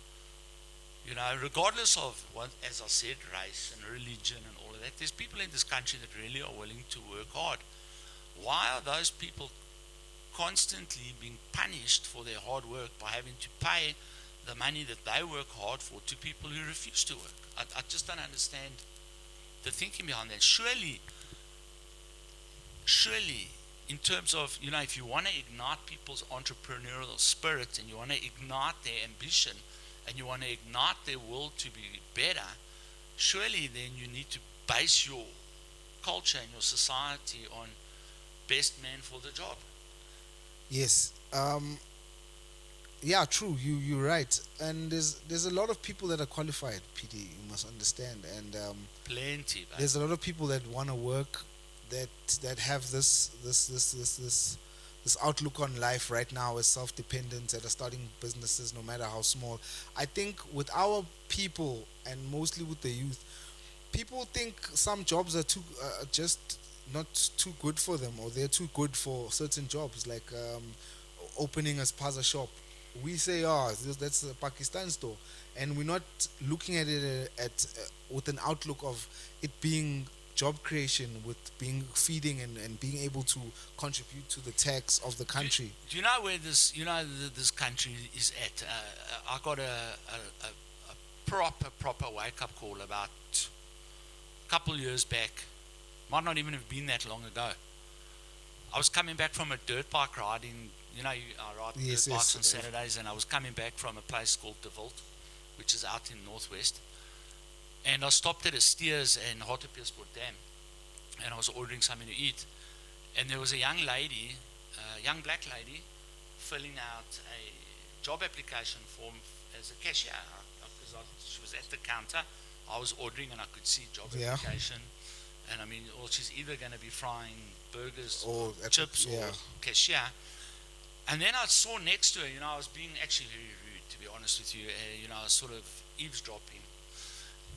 [SPEAKER 1] regardless of what, as I said, race and religion and all of that, there's people in this country that really are willing to work hard. Why are those people constantly being punished for their hard work by having to pay the money that they work hard for to people who refuse to work? I just don't understand the thinking behind that. Surely, in terms of, if you want to ignite people's entrepreneurial spirit and you want to ignite their ambition, and you want to ignite their will to be better, surely then you need to base your culture and your society on best man for the job.
[SPEAKER 2] Yes. Yeah, true. You're right. And there's a lot of people that are qualified, PD, you must understand. And
[SPEAKER 1] plenty. But
[SPEAKER 2] there's a lot of people that want to work, that have this outlook on life right now as self-dependent, that are starting businesses no matter how small. I think with our people, and mostly with the youth, people think some jobs are just not too good for them, or they're too good for certain jobs, like opening a spaza shop. We say, that's a Pakistan store, and we're not looking at it with an outlook of it being job creation, with being feeding and being able to contribute to the tax of the country.
[SPEAKER 1] Do you know where this country is at? I got a proper wake-up call about a couple of years back. Might not even have been that long ago. I was coming back from a dirt bike ride I ride dirt bikes on Saturdays, and I was coming back from a place called De Wilt, which is out in Northwest. And I stopped at a Steers in Hartbeespoort Dam, and I was ordering something to eat. And there was a young lady, young black lady, filling out a job application form as a cashier. Because she was at the counter, I was ordering, and I could see job
[SPEAKER 2] Yeah.
[SPEAKER 1] application. And I mean, well, she's either going to be frying burgers,
[SPEAKER 2] Or
[SPEAKER 1] chips,
[SPEAKER 2] yeah.
[SPEAKER 1] or cashier. And then I saw next to her, I was being actually very rude, to be honest with you. I was sort of eavesdropping.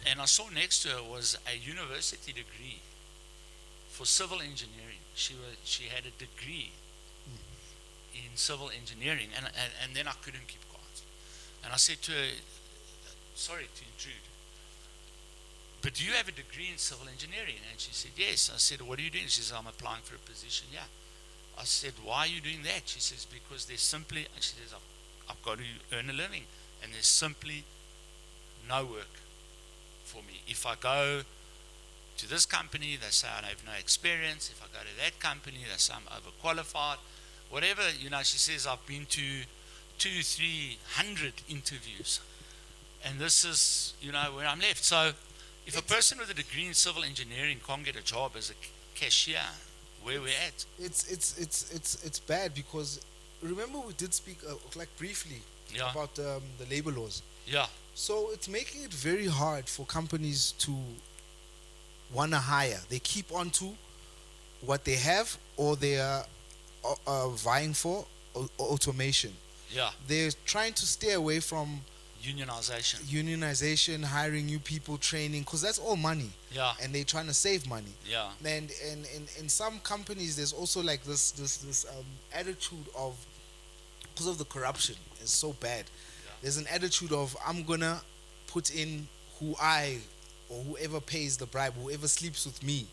[SPEAKER 1] And I saw next to her was a university degree for civil engineering. She had a degree in civil engineering, and then I couldn't keep quiet. And I said to her, sorry to intrude, but do you have a degree in civil engineering? And she said, yes. I said, what are you doing? She said, I'm applying for a position. Yeah. I said, why are you doing that? She says, because there's simply, and she says, I've got to earn a living, and there's simply no work for me. If I go to this company, they say I have no experience. If I go to that company, they say I'm overqualified. Whatever, she says I've been to 200-300 interviews, and this is, where I'm left. So if a person with a degree in civil engineering can't get a job as a cashier, where we're at.
[SPEAKER 2] It's bad, because remember we did speak like briefly
[SPEAKER 1] Yeah.
[SPEAKER 2] about the labor laws.
[SPEAKER 1] Yeah.
[SPEAKER 2] So it's making it very hard for companies to want to hire. They keep on to what they have, or they are vying for automation.
[SPEAKER 1] Yeah.
[SPEAKER 2] They're trying to stay away from
[SPEAKER 1] Unionization.
[SPEAKER 2] hiring new people, training, because that's all money.
[SPEAKER 1] Yeah.
[SPEAKER 2] And they're trying to save money.
[SPEAKER 1] Yeah.
[SPEAKER 2] And in some companies, there's also like this attitude of, because of the corruption is so bad.
[SPEAKER 1] Yeah.
[SPEAKER 2] There's an attitude of, I'm gonna put in or whoever pays the bribe, whoever sleeps with me.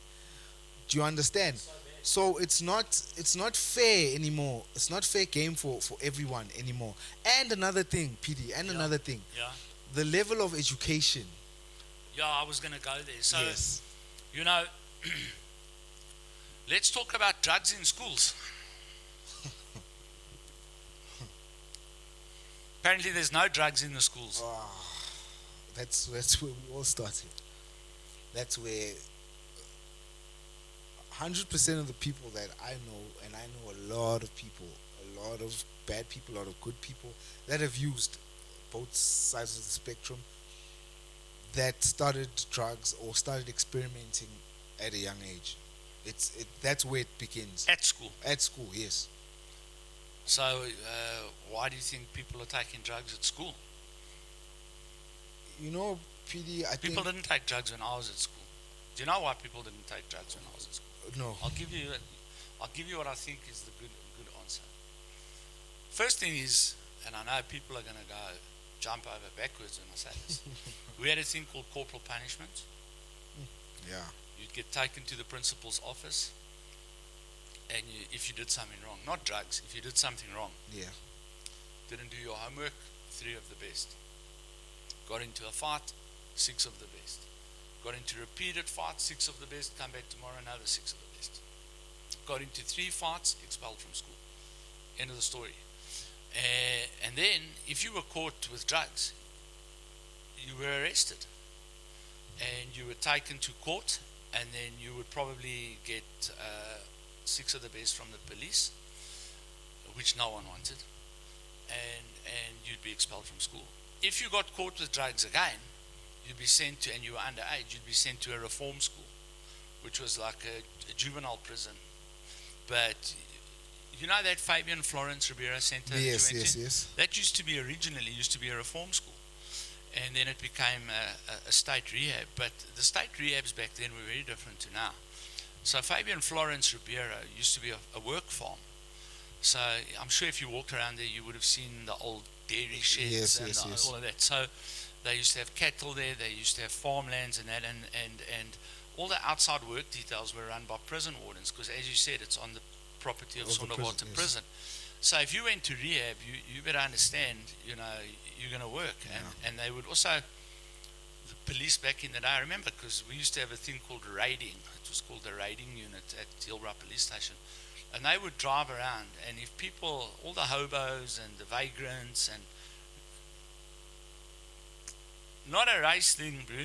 [SPEAKER 2] Do you understand? So it's not fair anymore. It's not fair game for everyone anymore. And another thing, PD, another thing,
[SPEAKER 1] Yeah.
[SPEAKER 2] the level of education.
[SPEAKER 1] Yeah, I was going to go there. So,
[SPEAKER 2] Yes.
[SPEAKER 1] Let's talk about drugs in schools. Apparently, there's no drugs in the schools.
[SPEAKER 2] That's where we all started. That's where 100% of the people that I know, and I know a lot of people, a lot of bad people, a lot of good people that have used both sides of the spectrum, that started drugs or started experimenting at a young age. That's where it begins.
[SPEAKER 1] At school.
[SPEAKER 2] At school, yes.
[SPEAKER 1] So, why do you think people are taking drugs at school?
[SPEAKER 2] PD, I
[SPEAKER 1] People
[SPEAKER 2] think...
[SPEAKER 1] didn't take drugs when I was at school. Do you know why people didn't take drugs when I was at school?
[SPEAKER 2] No.
[SPEAKER 1] I'll give you what I think is the good answer. First thing is, and I know people are going to go jump over backwards when I say this. We had a thing called corporal punishment.
[SPEAKER 2] Yeah.
[SPEAKER 1] You'd get taken to the principal's office, and if you did something wrong, not drugs, if you did something wrong,
[SPEAKER 2] Yeah.
[SPEAKER 1] didn't do your homework, 3 of the best. Got into a fight, 6 of the best. Got into repeated fights, 6 of the best. Come back tomorrow, another 6 of the best. Got into 3 fights, expelled from school. End of the story. And then, if you were caught with drugs, you were arrested, and you were taken to court, and then you would probably get 6 of the best from the police, which no one wanted, and you'd be expelled from school. If you got caught with drugs again, you'd be sent to, and you were underage, you'd be sent to a reform school, which was like a juvenile prison. But you know that Fabian Florence Ribeiro Center?
[SPEAKER 2] Yes.
[SPEAKER 1] That used to be a reform school. And then it became a state rehab. But the state rehabs back then were very different to now. So Fabian Florence Ribeiro used to be a work farm. So I'm sure if you walked around there, you would have seen the old dairy sheds all of that. So they used to have cattle there, they used to have farmlands and that, and all the outside work details were run by prison wardens, because as you said, it's on the property of Sonderwater prison. So if you went to rehab, you better understand, you're going to work. And they would also, the police back in the day, I remember, because we used to have a thing called raiding. It was called the raiding unit at Hillbrow Police Station. And they would drive around, and if people, all the hobos and the vagrants, and not a race thing, bro,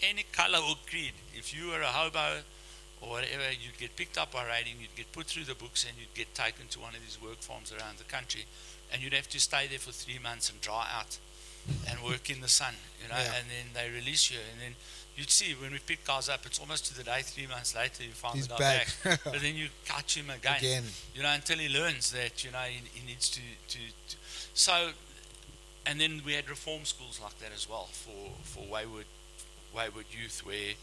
[SPEAKER 1] any color or creed, if you were a hobo or whatever, you'd get picked up by raiding, you'd get put through the books, and you'd get taken to one of these work farms around the country, and you'd have to stay there for 3 months and dry out and work in the sun,
[SPEAKER 2] Yeah.
[SPEAKER 1] and then they release you, and then you'd see when we pick guys up, it's almost to the day, 3 months later, you find
[SPEAKER 2] He's
[SPEAKER 1] the guy
[SPEAKER 2] back.
[SPEAKER 1] but then you catch him again,
[SPEAKER 2] Again.
[SPEAKER 1] until he learns that, he needs to. So, and then we had reform schools like that as well for wayward youth, where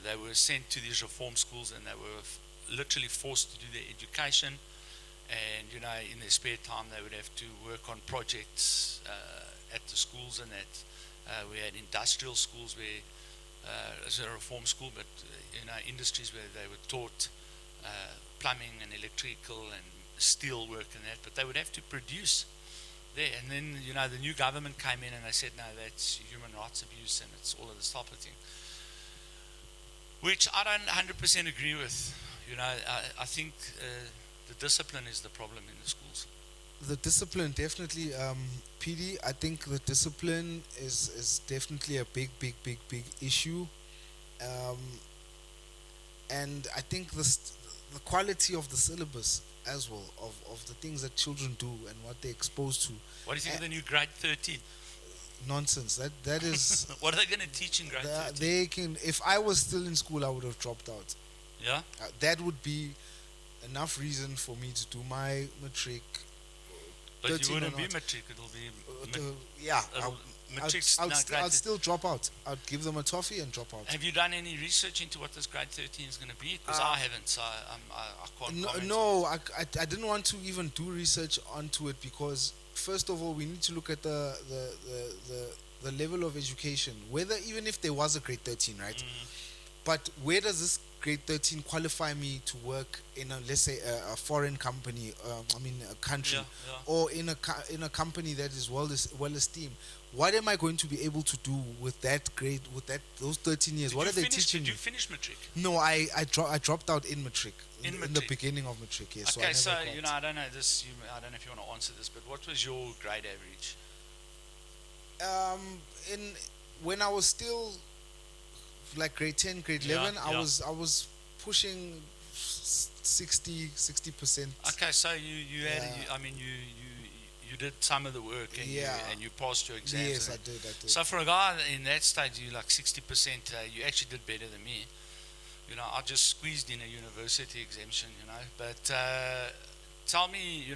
[SPEAKER 1] they were sent to these reform schools and they were literally forced to do their education, and in their spare time they would have to work on projects at the schools, and that we had industrial schools where as a reform school, but industries where they were taught plumbing and electrical and steel work and that, but they would have to produce there. And then the new government came in and they said, no, that's human rights abuse and it's all of this type of thing, which I don't 100% agree with. I think the discipline is the problem in the schools.
[SPEAKER 2] The discipline, definitely, PD. I think the discipline is definitely a big issue, um, and I think the quality of the syllabus as well, of the things that children do and what they're exposed to.
[SPEAKER 1] What do you think of the new grade 13?
[SPEAKER 2] Nonsense. That is.
[SPEAKER 1] What are they going to teach in grade 13?
[SPEAKER 2] They can. If I was still in school, I would have dropped out.
[SPEAKER 1] Yeah?
[SPEAKER 2] That would be enough reason for me to do my matric.
[SPEAKER 1] But you
[SPEAKER 2] 13 or
[SPEAKER 1] wouldn't be
[SPEAKER 2] not.
[SPEAKER 1] matric, it'll be.
[SPEAKER 2] Yeah,
[SPEAKER 1] Matric's
[SPEAKER 2] I'll,
[SPEAKER 1] no,
[SPEAKER 2] st-
[SPEAKER 1] grade
[SPEAKER 2] I'll still drop out. I'd give them a toffee and drop out.
[SPEAKER 1] Have you done any research into what this grade 13 is going to be? Because I haven't, so I can't
[SPEAKER 2] No,
[SPEAKER 1] comment.
[SPEAKER 2] no, I didn't want to even do research onto it because first of all, we need to look at the level of education. Whether even if there was a grade 13, right? But where does this grade 13 qualify me to work in a, let's say, a foreign company? A country,
[SPEAKER 1] Yeah, yeah.
[SPEAKER 2] or in a company that is well esteemed. What am I going to be able to do with that grade, with those 13 years? What are they teaching
[SPEAKER 1] Did
[SPEAKER 2] me?
[SPEAKER 1] you finish matric?
[SPEAKER 2] No, I dropped out in matric.
[SPEAKER 1] In
[SPEAKER 2] the
[SPEAKER 1] matric.
[SPEAKER 2] beginning of matric. Yes.
[SPEAKER 1] Okay,
[SPEAKER 2] so
[SPEAKER 1] so
[SPEAKER 2] I never got-
[SPEAKER 1] I don't know this. I don't know if you want to answer this, but what was your grade average?
[SPEAKER 2] in when I was still like grade 10, grade 11,
[SPEAKER 1] Yeah,
[SPEAKER 2] I
[SPEAKER 1] yeah.
[SPEAKER 2] was pushing 60%.
[SPEAKER 1] Okay, so you had.
[SPEAKER 2] Yeah.
[SPEAKER 1] You did some of the work and
[SPEAKER 2] Yeah.
[SPEAKER 1] you passed your exams.
[SPEAKER 2] Yes,
[SPEAKER 1] and
[SPEAKER 2] I did.
[SPEAKER 1] So for a guy in that stage, you like 60%. You actually did better than me. I just squeezed in a university exemption. But tell me,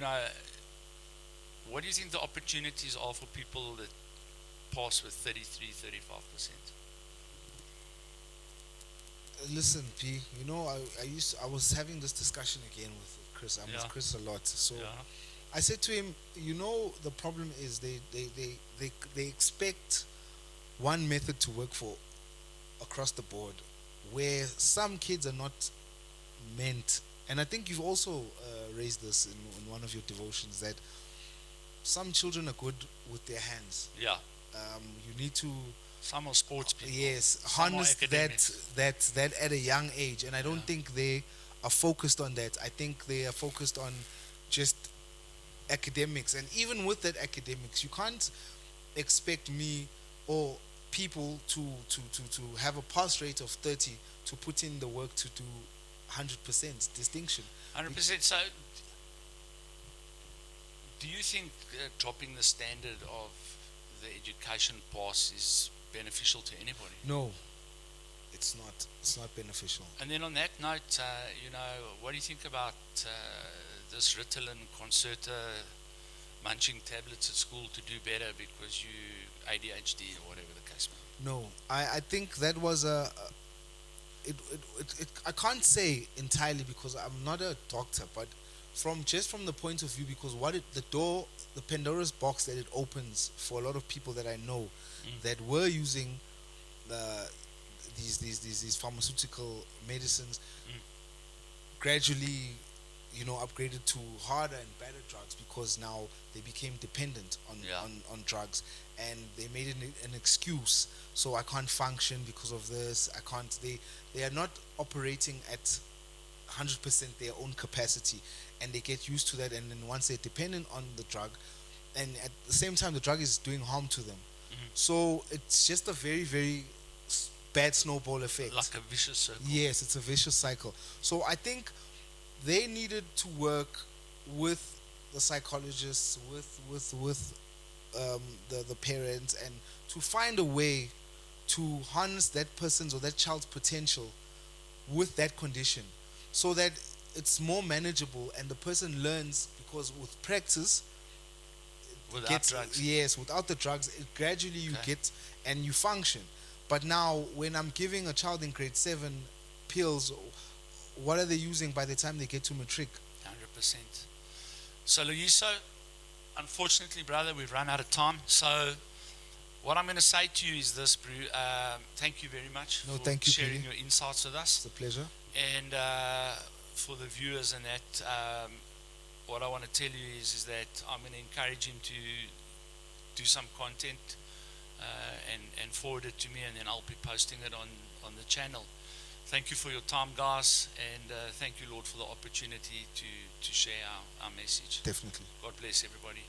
[SPEAKER 1] what do you think the opportunities are for people that pass with 33, 35%?
[SPEAKER 2] Listen, P. I was having this discussion again with Chris. I'm
[SPEAKER 1] Yeah.
[SPEAKER 2] with Chris a lot. So
[SPEAKER 1] Yeah.
[SPEAKER 2] I said to him, the problem is they expect one method to work for across the board, where some kids are not meant. And I think you've also raised this in one of your devotions, that some children are good with their hands.
[SPEAKER 1] Yeah.
[SPEAKER 2] You need to,
[SPEAKER 1] Some are sports people.
[SPEAKER 2] yes,
[SPEAKER 1] Some are
[SPEAKER 2] harness
[SPEAKER 1] academics.
[SPEAKER 2] that at a young age. And I don't
[SPEAKER 1] Yeah.
[SPEAKER 2] think they are focused on that. I think they are focused on just academics. And even with that academics, you can't expect me or people to have a pass rate of 30 to put in the work to do 100% distinction.
[SPEAKER 1] 100%. So, do you think dropping the standard of the education pass is beneficial to anybody?
[SPEAKER 2] No, it's not. It's not beneficial.
[SPEAKER 1] And then on that note, what do you think about this Ritalin Concerta munching tablets at school to do better because you ADHD or whatever the case may be?
[SPEAKER 2] No, I think that was I can't say entirely because I'm not a doctor, but from the point of view, because the Pandora's box that it opens for a lot of people that I know that were using these pharmaceutical medicines, gradually upgraded to harder and better drugs because now they became dependent on
[SPEAKER 1] Yeah.
[SPEAKER 2] on drugs, and they made it an excuse. So I can't function because of this. I can't. They are not operating at 100% their own capacity, and they get used to that. And then once they're dependent on the drug, and at the same time the drug is doing harm to them, so it's just a very very bad snowball effect.
[SPEAKER 1] Like a vicious circle.
[SPEAKER 2] Yes, it's a vicious cycle. So I think they needed to work with the psychologists, with the parents, and to find a way to harness that person's or that child's potential with that condition, so that it's more manageable and the person learns, because with practice
[SPEAKER 1] Without drugs.
[SPEAKER 2] yes, without the drugs, it gradually you
[SPEAKER 1] Okay.
[SPEAKER 2] get and you function. But now when I'm giving a child in grade 7 pills, what are they using by the time they get to matric?
[SPEAKER 1] 100%. So, Loyiso, unfortunately, brother, we've run out of time. So, what I'm going to say to you is this, Brew. Thank you very much
[SPEAKER 2] No,
[SPEAKER 1] for
[SPEAKER 2] thank you,
[SPEAKER 1] sharing
[SPEAKER 2] Penny.
[SPEAKER 1] your insights with us.
[SPEAKER 2] It's a pleasure.
[SPEAKER 1] And for the viewers and that, what I want to tell you is that I'm going to encourage him to do some content and forward it to me, and then I'll be posting it on the channel. Thank you for your time, guys, and thank you, Lord, for the opportunity to share our message.
[SPEAKER 2] Definitely.
[SPEAKER 1] God bless everybody.